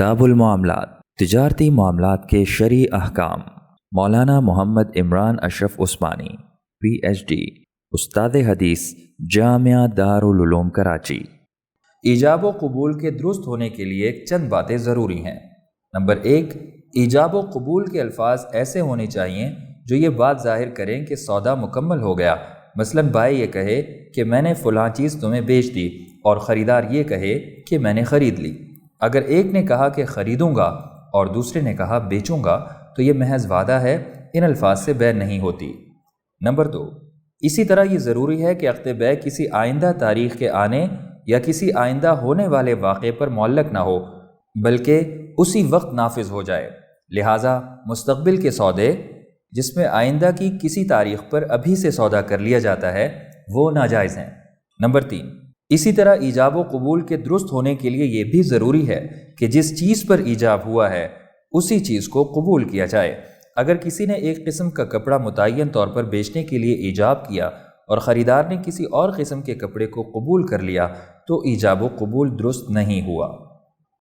کتاب المعاملات، تجارتی معاملات کے شرعی احکام، مولانا محمد عمران اشرف عثمانی PhD، استاد حدیث، جامعہ دارالعلوم کراچی۔ ایجاب و قبول کے درست ہونے کے لیے چند باتیں ضروری ہیں۔ نمبر 1، ایجاب و قبول کے الفاظ ایسے ہونے چاہیے جو یہ بات ظاہر کریں کہ سودا مکمل ہو گیا۔ مثلاً بائی یہ کہے کہ میں نے فلاں چیز تمہیں بیچ دی، اور خریدار یہ کہے کہ میں نے خرید لی۔ اگر ایک نے کہا کہ خریدوں گا اور دوسرے نے کہا بیچوں گا تو یہ محض وعدہ ہے، ان الفاظ سے بیع نہیں ہوتی۔ نمبر 2، اسی طرح یہ ضروری ہے کہ عقد بیع کسی آئندہ تاریخ کے آنے یا کسی آئندہ ہونے والے واقعے پر معلق نہ ہو، بلکہ اسی وقت نافذ ہو جائے۔ لہٰذا مستقبل کے سودے جس میں آئندہ کی کسی تاریخ پر ابھی سے سودا کر لیا جاتا ہے وہ ناجائز ہیں۔ نمبر 3، اسی طرح ایجاب و قبول کے درست ہونے کے لیے یہ بھی ضروری ہے کہ جس چیز پر ایجاب ہوا ہے اسی چیز کو قبول کیا جائے۔ اگر کسی نے ایک قسم کا کپڑا متعین طور پر بیچنے کے لیے ایجاب کیا اور خریدار نے کسی اور قسم کے کپڑے کو قبول کر لیا تو ایجاب و قبول درست نہیں ہوا۔